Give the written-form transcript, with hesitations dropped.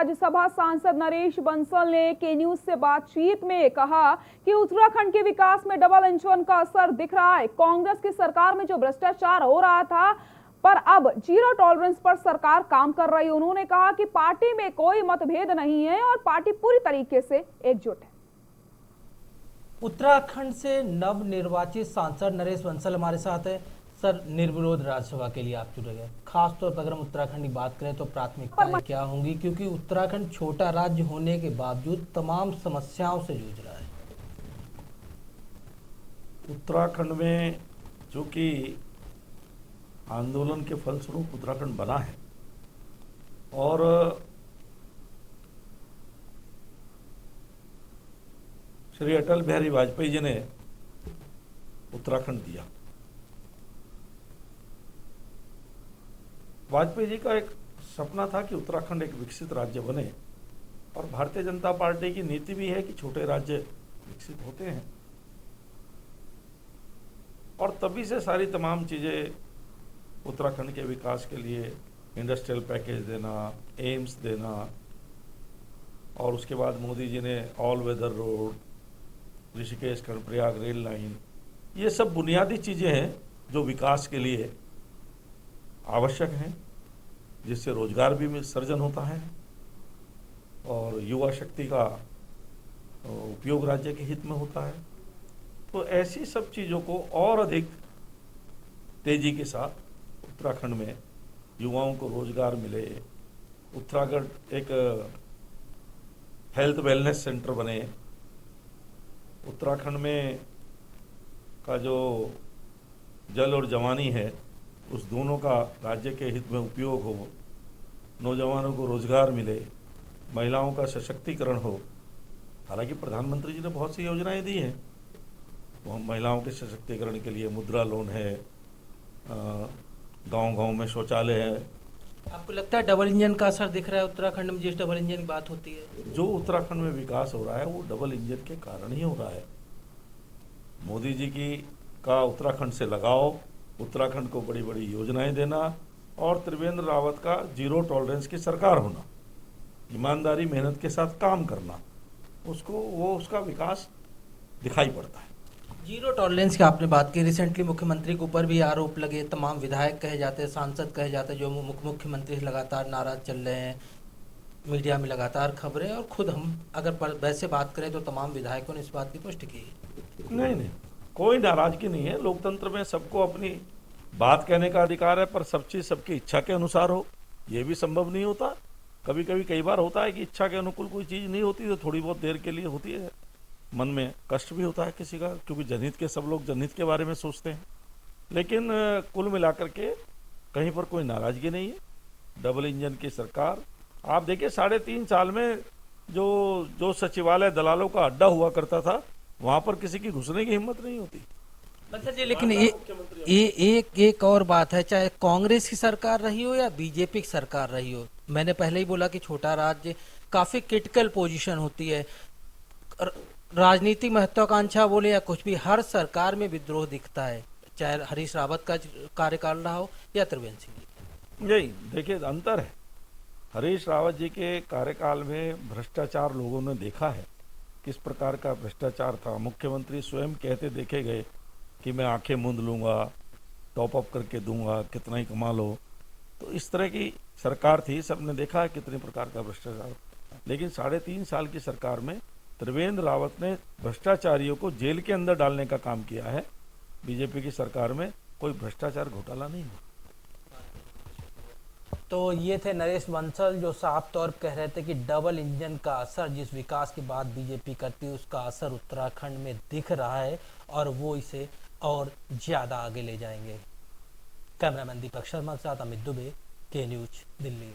राज्यसभा सांसद नरेश बंसल ने के न्यूज से बातचीत में कहा कि उत्तराखंड के विकास में डबल इंजन का असर दिख रहा है। कांग्रेस की सरकार में जो भ्रष्टाचार हो रहा था, पर अब जीरो टॉलरेंस पर सरकार काम कर रही है। उन्होंने कहा कि पार्टी में कोई मतभेद नहीं है और पार्टी पूरी तरीके से एकजुट है। उत्तराखंड से नव निर्वाचित सांसद नरेश बंसल हमारे साथ है। सर, निर्विरोध राज्यसभा के लिए आप चुने गए। खास तौर पर अगर हम उत्तराखंड की बात करें तो प्राथमिकताएं क्या होंगी, क्योंकि उत्तराखंड छोटा राज्य होने के बावजूद तमाम समस्याओं से जूझ रहा है। उत्तराखंड में जो कि आंदोलन के फलस्वरूप उत्तराखंड बना है और श्री अटल बिहारी वाजपेयी जी ने उत्तराखंड दिया। वाजपेयी जी का एक सपना था कि उत्तराखंड एक विकसित राज्य बने और भारतीय जनता पार्टी की नीति भी है कि छोटे राज्य विकसित होते हैं और तभी से सारी तमाम चीजें उत्तराखंड के विकास के लिए इंडस्ट्रियल पैकेज देना, एम्स देना और उसके बाद मोदी जी ने all weather road, Rishikesh Karnaprayag rail line, ये सब बुनियादी चीजें हैं जो विकास के लिए आवश्यक हैं, जिससे रोजगार भी सृजन होता है और युवा शक्ति का उपयोग राज्य के हित में होता है। तो ऐसी सब चीज़ों को और अधिक तेजी के साथ उत्तराखंड में युवाओं को रोजगार मिले, उत्तराखंड एक हेल्थ वेलनेस सेंटर बने, उत्तराखंड में का जो जल और जवानी है उस दोनों का राज्य के हित में उपयोग हो, नौजवानों को रोजगार मिले, महिलाओं का सशक्तिकरण हो। हालांकि प्रधानमंत्री जी ने बहुत सी योजनाएं दी हैं, वो हम महिलाओं के सशक्तिकरण के लिए मुद्रा लोन है, गांव-गांव में शौचालय है। आपको लगता है डबल इंजन का असर दिख रहा है उत्तराखंड में? जिस डबल इंजन की बात होती है, जो उत्तराखंड में विकास हो रहा है वो डबल इंजन के कारण ही हो रहा है। मोदी जी की का उत्तराखंड से लगाव, उत्तराखंड को बड़ी बड़ी योजनाएं देना और त्रिवेंद्र रावत का जीरो टॉलरेंस की सरकार होना, ईमानदारी मेहनत के साथ काम करना, उसका विकास दिखाई पड़ता है। जीरो टॉलरेंस की आपने बात की। रिसेंटली मुख्यमंत्री के ऊपर भी आरोप लगे, तमाम विधायक कहे जाते हैं, सांसद कहे जाते हैं, जो मुख्यमंत्री लगातार नाराज चल रहे हैं, मीडिया में लगातार खबरें, और खुद हम अगर वैसे बात करें तो तमाम विधायकों ने इस बात की पुष्टि की। नहीं, कोई नाराजगी नहीं है। लोकतंत्र में सबको अपनी बात कहने का अधिकार है, पर सब चीज सबकी इच्छा के अनुसार हो ये भी संभव नहीं होता। कई बार होता है कि इच्छा के अनुकूल कोई चीज नहीं होती, तो थोड़ी बहुत देर के लिए होती है, मन में कष्ट भी होता है किसी का, क्योंकि जनहित के सब लोग जनहित के बारे में सोचते हैं। लेकिन कुल मिलाकर के कहीं पर कोई नाराजगी नहीं है। डबल इंजन की सरकार, आप देखिए 3.5 साल में जो सचिवालय दलालों का अड्डा हुआ करता था, वहां पर किसी की घुसने की हिम्मत नहीं होती। बंसल जी, लेकिन एक और बात है, चाहे कांग्रेस की सरकार रही हो या बीजेपी की सरकार रही हो, मैंने पहले ही बोला कि छोटा राज्य काफी क्रिटिकल पोजीशन होती है। राजनीतिक महत्वाकांक्षा बोले या कुछ भी, हर सरकार में विद्रोह दिखता है, चाहे हरीश रावत का कार्यकाल रहा हो या त्रिवेंद्र सिंह। यही देखिए अंतर है। हरीश रावत जी के कार्यकाल में भ्रष्टाचार लोगों ने देखा है, किस प्रकार का भ्रष्टाचार था। मुख्यमंत्री स्वयं कहते देखे गए कि मैं आंखें मूंद लूंगा, टॉप अप करके दूंगा, कितना ही कमा लो। तो इस तरह की सरकार थी, सबने देखा है कितने प्रकार का भ्रष्टाचार। लेकिन 3.5 साल की सरकार में त्रिवेंद्र रावत ने भ्रष्टाचारियों को जेल के अंदर डालने का काम किया है। बीजेपी की सरकार में कोई भ्रष्टाचार घोटाला नहीं हुआ। तो ये थे नरेश बंसल, जो साफ तौर पर कह रहे थे कि डबल इंजन का असर, जिस विकास की बात बीजेपी करती है, उसका असर उत्तराखंड में दिख रहा है और वो इसे और ज्यादा आगे ले जाएंगे। कैमरामैन दीपक शर्मा के साथ अमित दुबे, के न्यूज, दिल्ली।